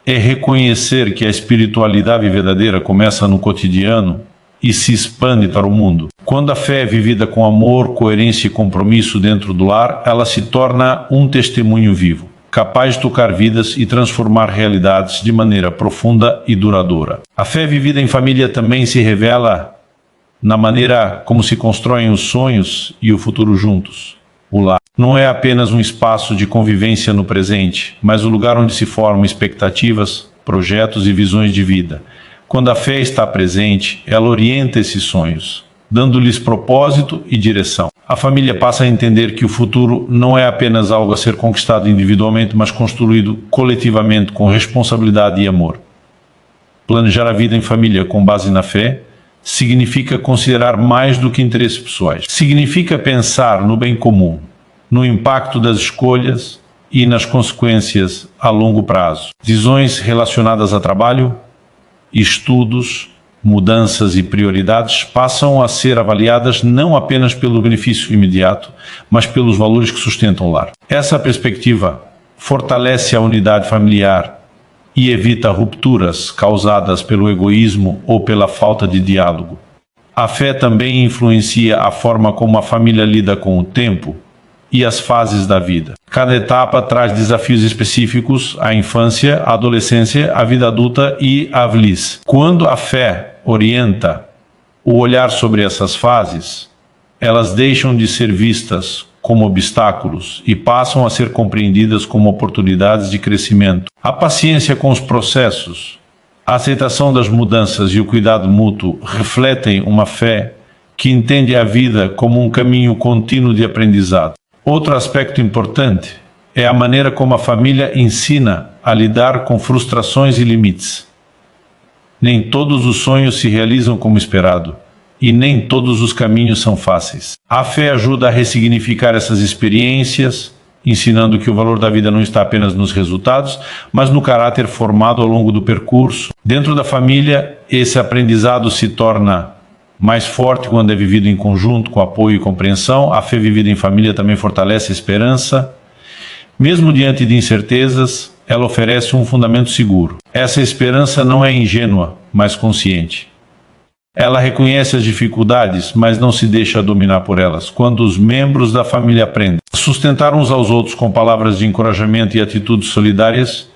é reconhecer que a espiritualidade verdadeira começa no cotidiano e se expande para o mundo. Quando a fé é vivida com amor, coerência e compromisso dentro do lar, ela se torna um testemunho vivo, capaz de tocar vidas e transformar realidades de maneira profunda e duradoura. A fé vivida em família também se revela na maneira como se constroem os sonhos e o futuro juntos. O lar não é apenas um espaço de convivência no presente, mas o lugar onde se formam expectativas, projetos e visões de vida. Quando a fé está presente, ela orienta esses sonhos, dando-lhes propósito e direção. A família passa a entender que o futuro não é apenas algo a ser conquistado individualmente, mas construído coletivamente com responsabilidade e amor. Planejar a vida em família com base na fé significa considerar mais do que interesses pessoais. Significa pensar no bem comum, no impacto das escolhas e nas consequências a longo prazo. Decisões relacionadas a trabalho, estudos, mudanças e prioridades passam a ser avaliadas não apenas pelo benefício imediato, mas pelos valores que sustentam o lar. Essa perspectiva fortalece a unidade familiar e evita rupturas causadas pelo egoísmo ou pela falta de diálogo. A fé também influencia a forma como a família lida com o tempo e as fases da vida. Cada etapa traz desafios específicos à infância, à adolescência, à vida adulta e à velhice. Quando a fé orienta o olhar sobre essas fases, elas deixam de ser vistas como obstáculos e passam a ser compreendidas como oportunidades de crescimento. A paciência com os processos, a aceitação das mudanças e o cuidado mútuo refletem uma fé que entende a vida como um caminho contínuo de aprendizado. Outro aspecto importante é a maneira como a família ensina a lidar com frustrações e limites. Nem todos os sonhos se realizam como esperado, e nem todos os caminhos são fáceis. A fé ajuda a ressignificar essas experiências, ensinando que o valor da vida não está apenas nos resultados, mas no caráter formado ao longo do percurso. Dentro da família, esse aprendizado se torna mais forte quando é vivido em conjunto, com apoio e compreensão. A fé vivida em família também fortalece a esperança Mesmo diante de incertezas, ela oferece um fundamento seguro. Essa esperança não é ingênua, mas consciente. Ela reconhece as dificuldades, mas não se deixa dominar por elas. Quando os membros da família aprendem a sustentar uns aos outros com palavras de encorajamento e atitudes solidárias,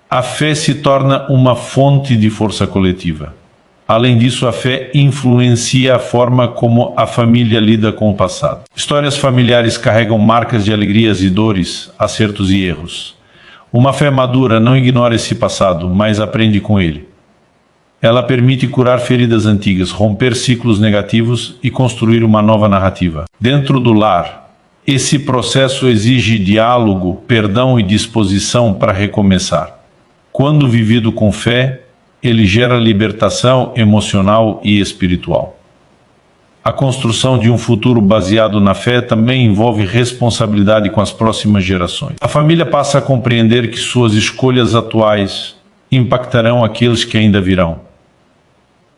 a fé se torna uma fonte de força coletiva. Além disso, a fé influencia a forma como a família lida com o passado. Histórias familiares carregam marcas de alegrias e dores, acertos e erros. Uma fé madura não ignora esse passado, mas aprende com ele. Ela permite curar feridas antigas, romper ciclos negativos e construir uma nova narrativa. Dentro do lar, esse processo exige diálogo, perdão e disposição para recomeçar. Quando vivido com fé, ele gera libertação emocional e espiritual. A construção de um futuro baseado na fé também envolve responsabilidade com as próximas gerações. A família passa a compreender que suas escolhas atuais impactarão aqueles que ainda virão.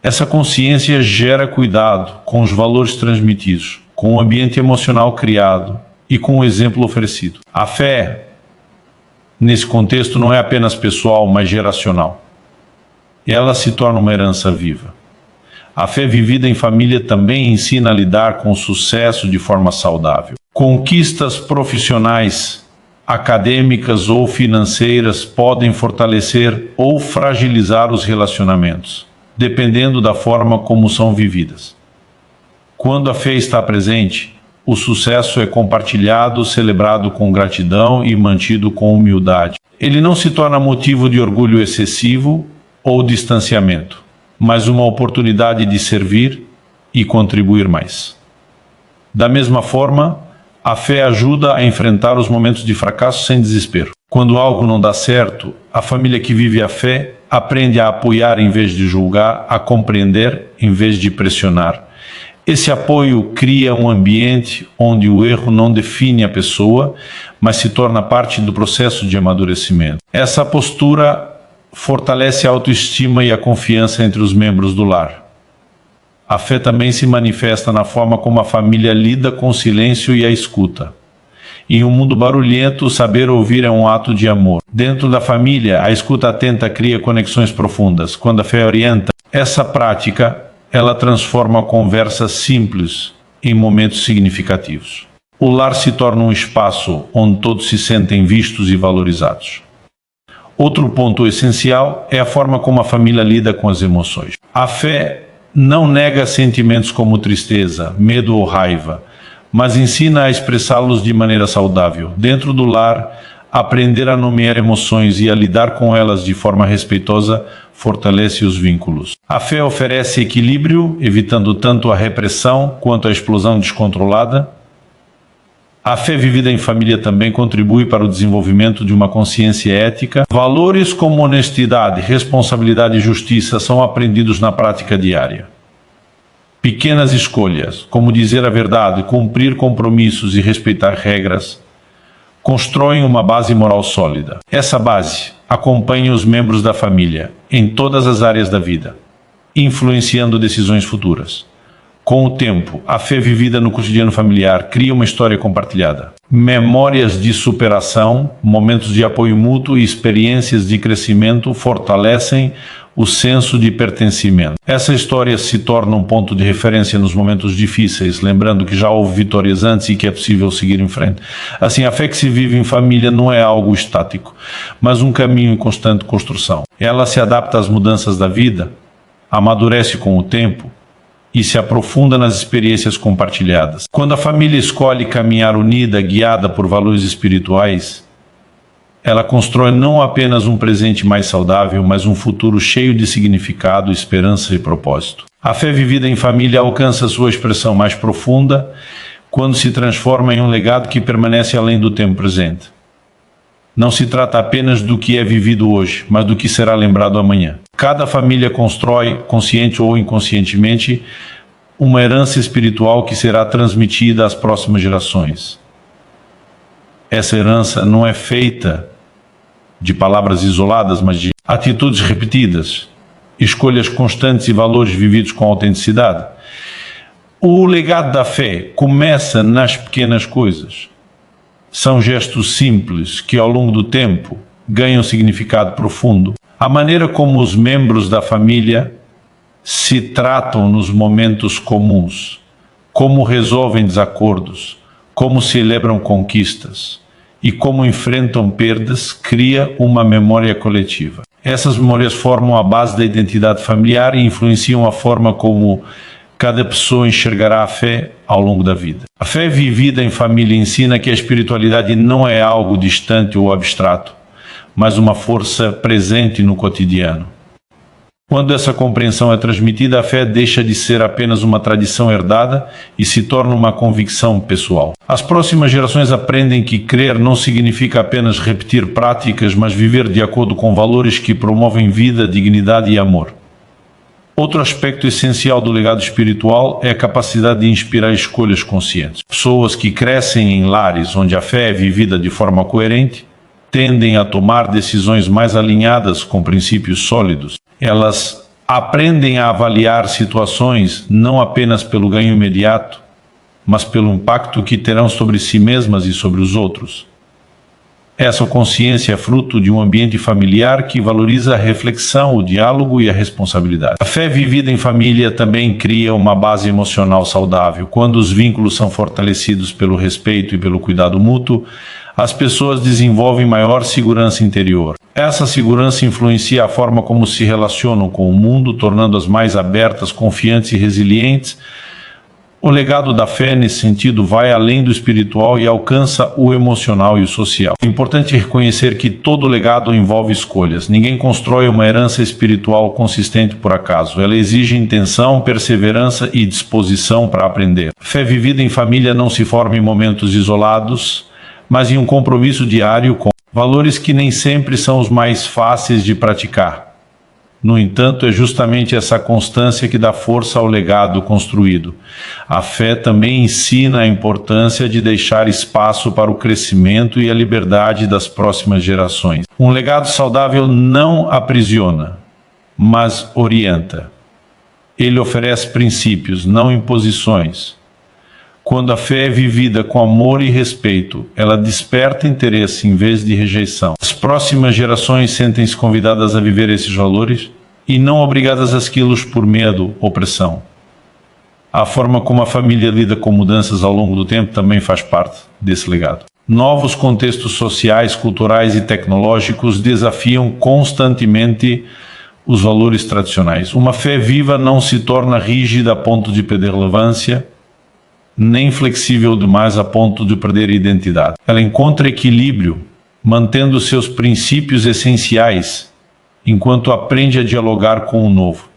Essa consciência gera cuidado com os valores transmitidos, com o ambiente emocional criado e com o exemplo oferecido. A fé, nesse contexto, não é apenas pessoal, mas geracional. Ela se torna uma herança viva. A fé vivida em família também ensina a lidar com o sucesso de forma saudável. Conquistas profissionais, acadêmicas ou financeiras podem fortalecer ou fragilizar os relacionamentos, dependendo da forma como são vividas. Quando a fé está presente, o sucesso é compartilhado, celebrado com gratidão e mantido com humildade. Ele não se torna motivo de orgulho excessivo ou distanciamento, mas uma oportunidade de servir e contribuir mais. Da mesma forma, a fé ajuda a enfrentar os momentos de fracasso sem desespero. Quando algo não dá certo, a família que vive a fé aprende a apoiar em vez de julgar, a compreender em vez de pressionar. Esse apoio cria um ambiente onde o erro não define a pessoa, mas se torna parte do processo de amadurecimento. Essa postura fortalece a autoestima e a confiança entre os membros do lar. A fé também se manifesta na forma como a família lida com o silêncio e a escuta. Em um mundo barulhento, saber ouvir é um ato de amor. Dentro da família, a escuta atenta cria conexões profundas. Quando a fé orienta essa prática, ela transforma conversas simples em momentos significativos. O lar se torna um espaço onde todos se sentem vistos e valorizados. Outro ponto essencial é a forma como a família lida com as emoções. A fé não nega sentimentos como tristeza, medo ou raiva, mas ensina a expressá-los de maneira saudável. Dentro do lar, aprender a nomear emoções e a lidar com elas de forma respeitosa fortalece os vínculos. A fé oferece equilíbrio, evitando tanto a repressão quanto a explosão descontrolada. A fé vivida em família também contribui para o desenvolvimento de uma consciência ética. Valores como honestidade, responsabilidade e justiça são aprendidos na prática diária. Pequenas escolhas, como dizer a verdade, cumprir compromissos e respeitar regras, constroem uma base moral sólida. Essa base acompanha os membros da família em todas as áreas da vida, influenciando decisões futuras. Com o tempo, a fé vivida no cotidiano familiar cria uma história compartilhada. Memórias de superação, momentos de apoio mútuo e experiências de crescimento fortalecem o senso de pertencimento. Essa história se torna um ponto de referência nos momentos difíceis, lembrando que já houve vitórias antes e que é possível seguir em frente. Assim, a fé que se vive em família não é algo estático, mas um caminho em constante construção. Ela se adapta às mudanças da vida, amadurece com o tempo e se aprofunda nas experiências compartilhadas. Quando a família escolhe caminhar unida, guiada por valores espirituais, ela constrói não apenas um presente mais saudável, mas um futuro cheio de significado, esperança e propósito. A fé vivida em família alcança sua expressão mais profunda quando se transforma em um legado que permanece além do tempo presente. Não se trata apenas do que é vivido hoje, mas do que será lembrado amanhã. Cada família constrói, consciente ou inconscientemente, uma herança espiritual que será transmitida às próximas gerações. Essa herança não é feita de palavras isoladas, mas de atitudes repetidas, escolhas constantes e valores vividos com autenticidade. O legado da fé começa nas pequenas coisas. São gestos simples que, ao longo do tempo, ganham significado profundo. A maneira como os membros da família se tratam nos momentos comuns, como resolvem desacordos, como celebram conquistas e como enfrentam perdas, cria uma memória coletiva. Essas memórias formam a base da identidade familiar e influenciam a forma como cada pessoa enxergará a fé ao longo da vida. A fé vivida em família ensina que a espiritualidade não é algo distante ou abstrato, mas uma força presente no cotidiano. Quando essa compreensão é transmitida, a fé deixa de ser apenas uma tradição herdada e se torna uma convicção pessoal. As próximas gerações aprendem que crer não significa apenas repetir práticas, mas viver de acordo com valores que promovem vida, dignidade e amor. Outro aspecto essencial do legado espiritual é a capacidade de inspirar escolhas conscientes. Pessoas que crescem em lares onde a fé é vivida de forma coerente tendem a tomar decisões mais alinhadas com princípios sólidos. Elas aprendem a avaliar situações não apenas pelo ganho imediato, mas pelo impacto que terão sobre si mesmas e sobre os outros. Essa consciência é fruto de um ambiente familiar que valoriza a reflexão, o diálogo e a responsabilidade. A fé vivida em família também cria uma base emocional saudável. Quando os vínculos são fortalecidos pelo respeito e pelo cuidado mútuo, as pessoas desenvolvem maior segurança interior. Essa segurança influencia a forma como se relacionam com o mundo, tornando-as mais abertas, confiantes e resilientes. O legado da fé, nesse sentido, vai além do espiritual e alcança o emocional e o social. É importante reconhecer que todo legado envolve escolhas. Ninguém constrói uma herança espiritual consistente por acaso. Ela exige intenção, perseverança e disposição para aprender. A fé vivida em família não se forma em momentos isolados, mas em um compromisso diário com valores que nem sempre são os mais fáceis de praticar. No entanto, é justamente essa constância que dá força ao legado construído. A fé também ensina a importância de deixar espaço para o crescimento e a liberdade das próximas gerações. Um legado saudável não aprisiona, mas orienta. Ele oferece princípios, não imposições. Quando a fé é vivida com amor e respeito, ela desperta interesse em vez de rejeição. As próximas gerações sentem-se convidadas a viver esses valores e não obrigadas a segui-los por medo ou pressão. A forma como a família lida com mudanças ao longo do tempo também faz parte desse legado. Novos contextos sociais, culturais e tecnológicos desafiam constantemente os valores tradicionais. Uma fé viva não se torna rígida a ponto de perder relevância, nem flexível demais a ponto de perder identidade. Ela encontra equilíbrio, mantendo seus princípios essenciais, enquanto aprende a dialogar com o novo.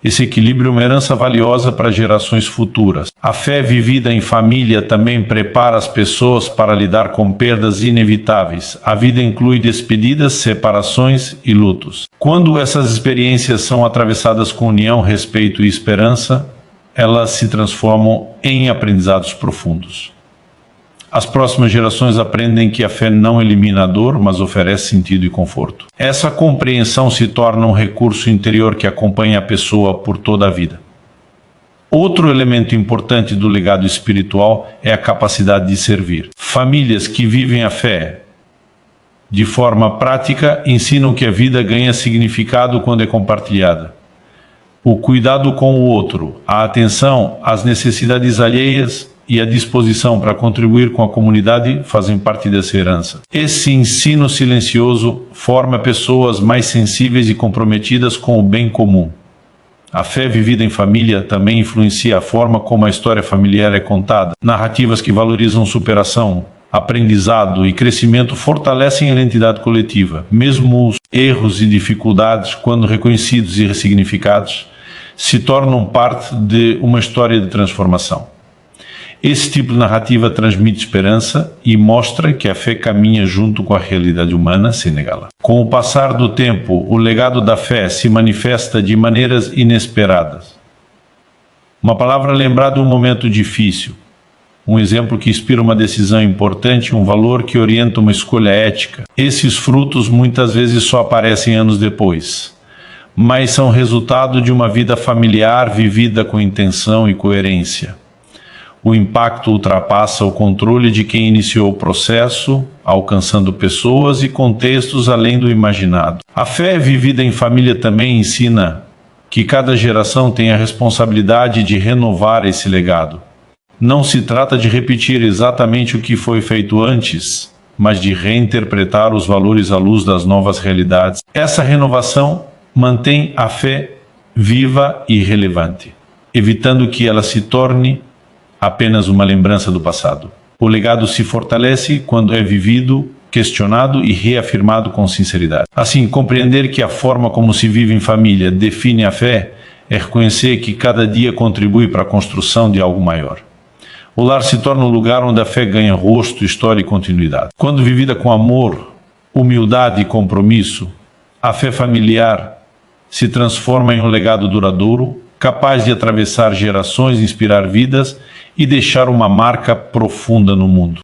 Esse equilíbrio é uma herança valiosa para gerações futuras. A fé vivida em família também prepara as pessoas para lidar com perdas inevitáveis. A vida inclui despedidas, separações e lutos. Quando essas experiências são atravessadas com união, respeito e esperança, elas se transformam em aprendizados profundos. As próximas gerações aprendem que a fé não elimina a dor, mas oferece sentido e conforto. Essa compreensão se torna um recurso interior que acompanha a pessoa por toda a vida. Outro elemento importante do legado espiritual é a capacidade de servir. Famílias que vivem a fé de forma prática ensinam que a vida ganha significado quando é compartilhada. O cuidado com o outro, a atenção às necessidades alheias e a disposição para contribuir com a comunidade fazem parte dessa herança. Esse ensino silencioso forma pessoas mais sensíveis e comprometidas com o bem comum. A fé vivida em família também influencia a forma como a história familiar é contada. Narrativas que valorizam superação, aprendizado e crescimento fortalecem a identidade coletiva. Mesmo os erros e dificuldades, quando reconhecidos e ressignificados, se tornam parte de uma história de transformação. Esse tipo de narrativa transmite esperança e mostra que a fé caminha junto com a realidade humana sem negá-la. Com o passar do tempo, o legado da fé se manifesta de maneiras inesperadas. Uma palavra lembrada em um momento difícil, um exemplo que inspira uma decisão importante, um valor que orienta uma escolha ética. Esses frutos muitas vezes só aparecem anos depois, mas são resultado de uma vida familiar vivida com intenção e coerência. O impacto ultrapassa o controle de quem iniciou o processo, alcançando pessoas e contextos além do imaginado. A fé vivida em família também ensina que cada geração tem a responsabilidade de renovar esse legado. Não se trata de repetir exatamente o que foi feito antes, mas de reinterpretar os valores à luz das novas realidades. Essa renovação mantém a fé viva e relevante, evitando que ela se torne apenas uma lembrança do passado. O legado se fortalece quando é vivido, questionado e reafirmado com sinceridade. Assim, compreender que a forma como se vive em família define a fé é reconhecer que cada dia contribui para a construção de algo maior. O lar se torna um lugar onde a fé ganha rosto, história e continuidade. Quando vivida com amor, humildade e compromisso, a fé familiar se transforma em um legado duradouro, capaz de atravessar gerações, inspirar vidas e deixar uma marca profunda no mundo.